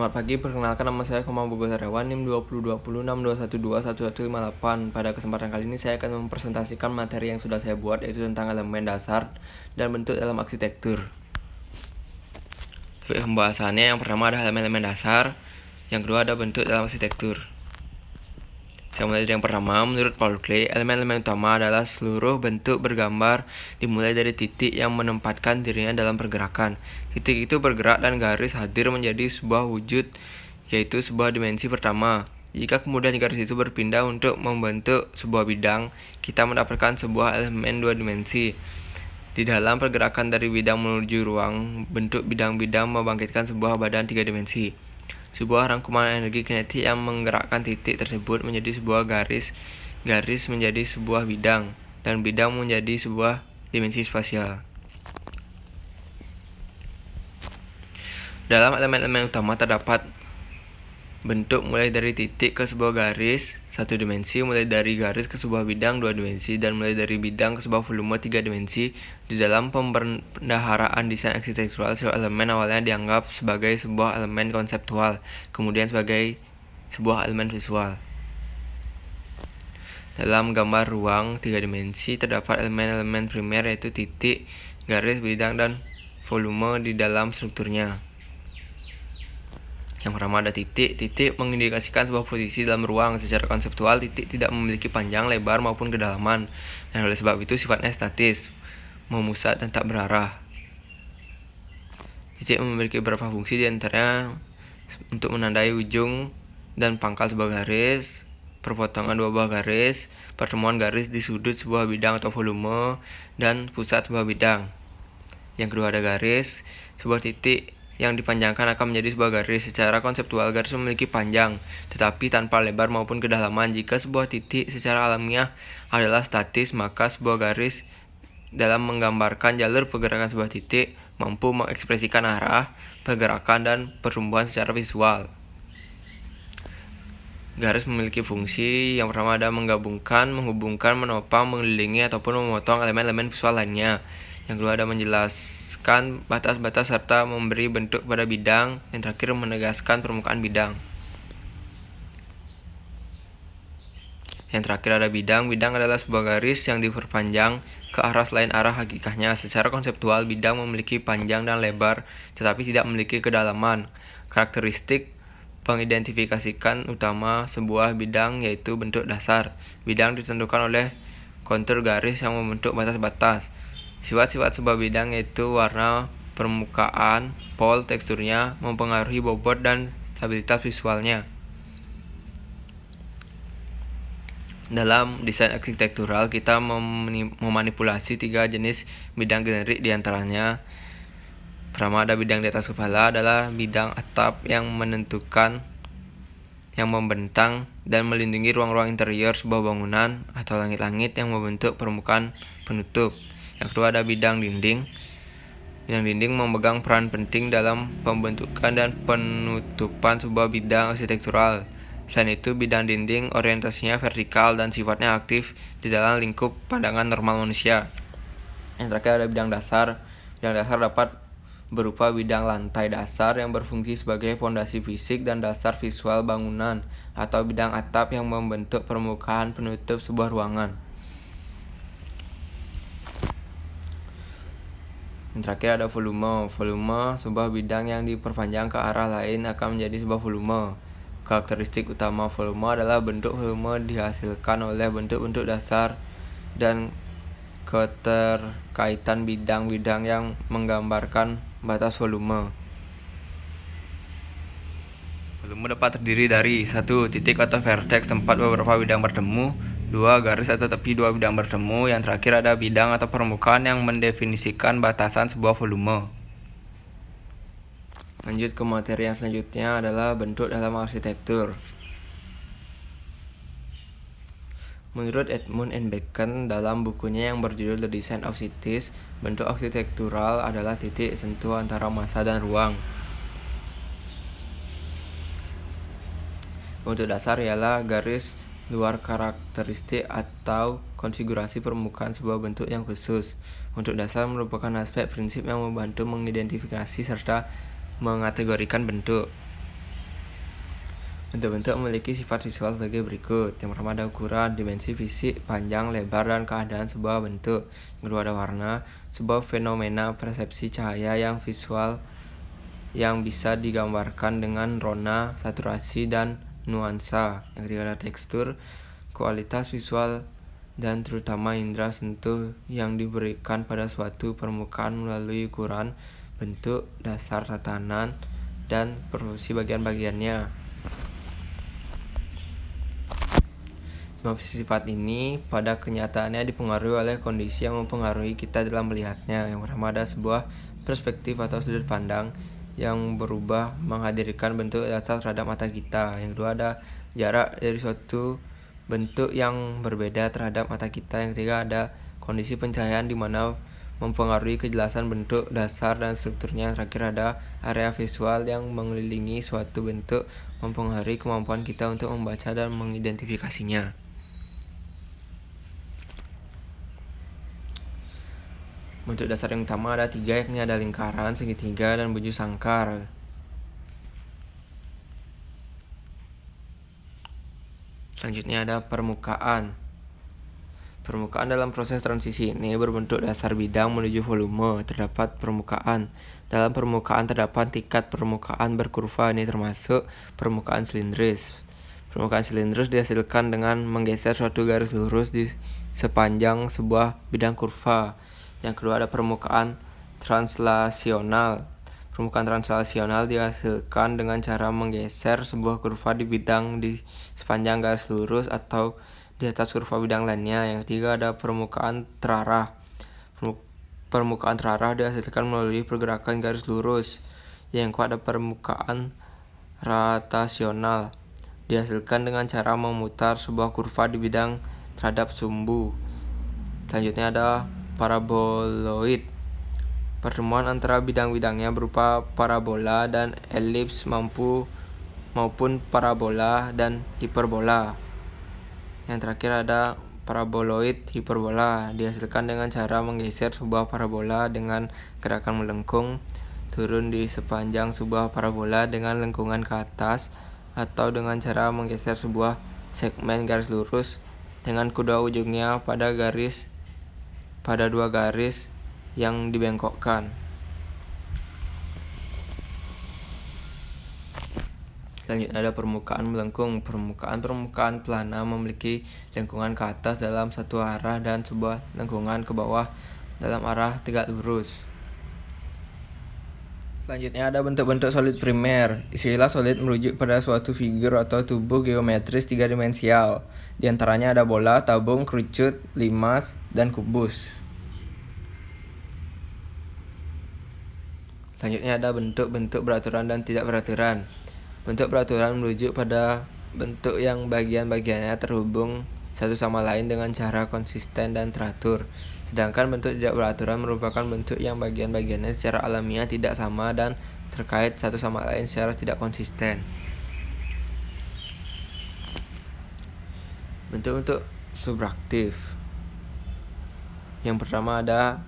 Selamat pagi, perkenalkan nama saya Komang Bogo Sariawan, NIM 202062121158. Pada kesempatan kali ini saya akan mempresentasikan materi yang sudah saya buat, yaitu tentang elemen dasar dan bentuk dalam arsitektur. Pembahasannya yang pertama ada elemen-elemen dasar, yang kedua ada bentuk dalam arsitektur. Saya mulai dari yang pertama. Menurut Paul Klee, elemen-elemen utama adalah seluruh bentuk bergambar dimulai dari titik yang menempatkan dirinya dalam pergerakan. Titik itu bergerak dan garis hadir menjadi sebuah wujud, yaitu sebuah dimensi pertama. Jika kemudian garis itu berpindah untuk membentuk sebuah bidang, kita mendapatkan sebuah elemen dua dimensi. Di dalam pergerakan dari bidang menuju ruang, bentuk bidang-bidang membangkitkan sebuah badan tiga dimensi. Sebuah rangkuman energi kinetik yang menggerakkan titik tersebut menjadi sebuah garis menjadi sebuah bidang, dan bidang menjadi sebuah dimensi spasial. Dalam elemen-elemen utama terdapat bentuk mulai dari titik ke sebuah garis satu dimensi, mulai dari garis ke sebuah bidang dua dimensi, dan mulai dari bidang ke sebuah volume tiga dimensi. Di dalam pembendaharaan desain arsitektural, sebuah elemen awalnya dianggap sebagai sebuah elemen konseptual, kemudian sebagai sebuah elemen visual. Dalam gambar ruang tiga dimensi terdapat elemen-elemen primer, yaitu titik, garis, bidang, dan volume di dalam strukturnya. Yang pertama ada titik. Titik mengindikasikan sebuah posisi dalam ruang. Secara konseptual, titik tidak memiliki panjang, lebar, maupun kedalaman, dan oleh sebab itu sifatnya statis, memusat, dan tak berarah. Titik memiliki beberapa fungsi, diantaranya untuk menandai ujung dan pangkal sebuah garis, perpotongan dua buah garis, pertemuan garis di sudut sebuah bidang atau volume, dan pusat sebuah bidang. Yang kedua ada garis. Sebuah titik yang dipanjangkan akan menjadi sebuah garis. Secara konseptual, garis memiliki panjang, tetapi tanpa lebar maupun kedalaman. Jika sebuah titik secara alamiah adalah statis, maka sebuah garis dalam menggambarkan jalur pergerakan sebuah titik mampu mengekspresikan arah, pergerakan, dan pertumbuhan secara visual. Garis memiliki fungsi yang pertama ada menggabungkan, menghubungkan, menopang, mengelilingi, ataupun memotong elemen-elemen visual lainnya. Yang kedua ada menjelaskan batas-batas serta memberi bentuk pada bidang. Yang terakhir menegaskan permukaan bidang. Yang terakhir ada bidang. Bidang adalah sebuah garis yang diperpanjang ke arah selain arah hakikatnya. Secara konseptual, bidang memiliki panjang dan lebar, tetapi tidak memiliki kedalaman. Karakteristik pengidentifikasikan utama sebuah bidang yaitu bentuk dasar. Bidang ditentukan oleh kontur garis yang membentuk batas-batas. Sifat-sifat sebuah bidang yaitu warna permukaan, pol, teksturnya, mempengaruhi bobot dan stabilitas visualnya. Dalam desain arsitektural, kita memanipulasi tiga jenis bidang generik diantaranya. Pertama ada bidang di atas kepala, adalah bidang atap yang menentukan, yang membentang dan melindungi ruang-ruang interior sebuah bangunan atau langit-langit yang membentuk permukaan penutup. Yang kedua ada bidang dinding. Bidang dinding memegang peran penting dalam pembentukan dan penutupan sebuah bidang arsitektural. Selain itu, bidang dinding orientasinya vertikal dan sifatnya aktif di dalam lingkup pandangan normal manusia. Yang terakhir ada bidang dasar. Bidang dasar dapat berupa bidang lantai dasar yang berfungsi sebagai fondasi fisik dan dasar visual bangunan, atau bidang atap yang membentuk permukaan penutup sebuah ruangan. Yang terakhir ada volume. Volume sebuah bidang yang diperpanjang ke arah lain akan menjadi sebuah volume. Karakteristik utama volume adalah bentuk volume dihasilkan oleh bentuk-bentuk dasar dan keterkaitan bidang-bidang yang menggambarkan batas volume. Volume dapat terdiri dari 1. Titik atau vertex tempat beberapa bidang bertemu. 2. Garis atau tepi dua bidang bertemu. Yang terakhir ada bidang atau permukaan yang mendefinisikan batasan sebuah volume. Lanjut ke materi yang selanjutnya adalah bentuk dalam arsitektur. Menurut Edmund and Bacon dalam bukunya yang berjudul The Design of Cities, bentuk arsitektural adalah titik sentuh antara massa dan ruang. Bentuk dasar ialah garis luar karakteristik atau konfigurasi permukaan sebuah bentuk yang khusus. Bentuk dasar merupakan aspek prinsip yang membantu mengidentifikasi serta mengategorikan bentuk. Bentuk-bentuk memiliki sifat visual sebagai berikut. Yang pertama ada ukuran, dimensi fisik, panjang, lebar, dan keadaan sebuah bentuk. Yang kedua ada warna, sebuah fenomena persepsi cahaya yang visual yang bisa digambarkan dengan rona, saturasi, dan nuansa. Yang ketiga ada tekstur, kualitas visual dan terutama indera sentuh yang diberikan pada suatu permukaan melalui ukuran, bentuk, dasar tatanan, dan proporsi bagian-bagiannya. Semua sifat ini pada kenyataannya dipengaruhi oleh kondisi yang mempengaruhi kita dalam melihatnya. Yang pertama ada sebuah perspektif atau sudut pandang yang berubah menghadirkan bentuk dasar terhadap mata kita. Yang kedua ada jarak dari suatu bentuk yang berbeda terhadap mata kita. Yang ketiga ada kondisi pencahayaan di mana mempengaruhi kejelasan bentuk dasar dan strukturnya. Yang terakhir ada area visual yang mengelilingi suatu bentuk mempengaruhi kemampuan kita untuk membaca dan mengidentifikasinya. Bentuk dasar yang utama ada 3, yakni ada lingkaran, segitiga, dan buju sangkar. Selanjutnya ada permukaan. Permukaan dalam proses transisi ini berbentuk dasar bidang menuju volume. Terdapat permukaan. Dalam permukaan terdapat tingkat permukaan berkurva, ini termasuk permukaan silindris. Permukaan silindris dihasilkan dengan menggeser suatu garis lurus di sepanjang sebuah bidang kurva. Yang kedua ada permukaan translasional. Permukaan translasional dihasilkan dengan cara menggeser sebuah kurva di bidang di sepanjang garis lurus atau di atas kurva bidang lainnya. Yang ketiga ada permukaan terarah. Permukaan terarah dihasilkan melalui pergerakan garis lurus. Yang keempat ada permukaan rotasional. Dihasilkan dengan cara memutar sebuah kurva di bidang terhadap sumbu. Selanjutnya ada paraboloid. Pertemuan antara bidang-bidangnya berupa parabola dan elips maupun parabola dan hiperbola. Yang terakhir ada paraboloid hiperbola. Dihasilkan dengan cara menggeser sebuah parabola dengan gerakan melengkung turun di sepanjang sebuah parabola dengan lengkungan ke atas, atau dengan cara menggeser sebuah segmen garis lurus dengan kedua ujungnya pada dua garis yang dibengkokkan. Selanjutnya ada permukaan melengkung. Permukaan plana memiliki lengkungan ke atas dalam satu arah dan sebuah lengkungan ke bawah dalam arah tegak lurus. Selanjutnya ada bentuk-bentuk solid primer. Istilah solid merujuk pada suatu figur atau tubuh geometris 3 dimensial. Di antaranya ada bola, tabung, kerucut, limas, dan kubus. Selanjutnya ada bentuk-bentuk beraturan dan tidak beraturan. Bentuk beraturan merujuk pada bentuk yang bagian-bagiannya terhubung satu sama lain dengan cara konsisten dan teratur. Sedangkan bentuk tidak beraturan merupakan bentuk yang bagian-bagiannya secara alamiah tidak sama dan terkait satu sama lain secara tidak konsisten. Bentuk-bentuk subtraktif. Yang pertama ada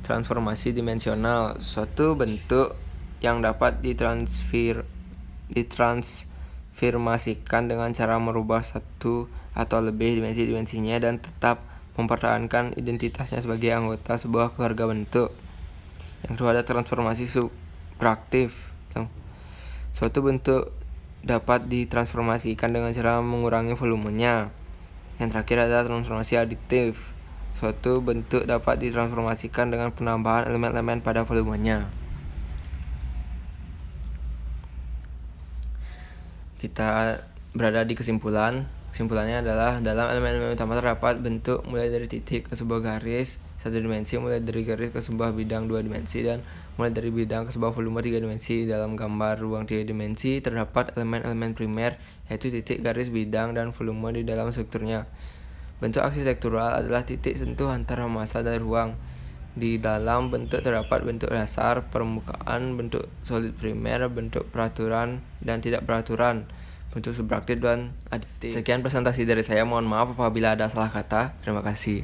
transformasi dimensional. Suatu bentuk yang dapat ditransformasikan dengan cara merubah satu atau lebih dimensi-dimensinya dan tetap mempertahankan identitasnya sebagai anggota sebuah keluarga bentuk. Yang kedua ada transformasi subtraktif. Suatu bentuk dapat ditransformasikan dengan cara mengurangi volumenya. Yang terakhir ada transformasi aditif. Suatu bentuk dapat ditransformasikan dengan penambahan elemen-elemen pada volumenya. Kita berada di kesimpulan. Kesimpulannya adalah dalam elemen-elemen utama terdapat bentuk mulai dari titik ke sebuah garis 1 dimensi, mulai dari garis ke sebuah bidang 2 dimensi, dan mulai dari bidang ke sebuah volume 3 dimensi. Dalam gambar ruang 3 dimensi terdapat elemen-elemen primer, yaitu titik, garis, bidang, dan volume di dalam strukturnya. Bentuk arsitektural adalah titik sentuh antara massa dan ruang. Di dalam bentuk terdapat bentuk dasar, permukaan, bentuk solid primer, bentuk peraturan dan tidak peraturan, bentuk subtraktif dan aditif. Sekian presentasi dari saya. Mohon maaf apabila ada salah kata. Terima kasih.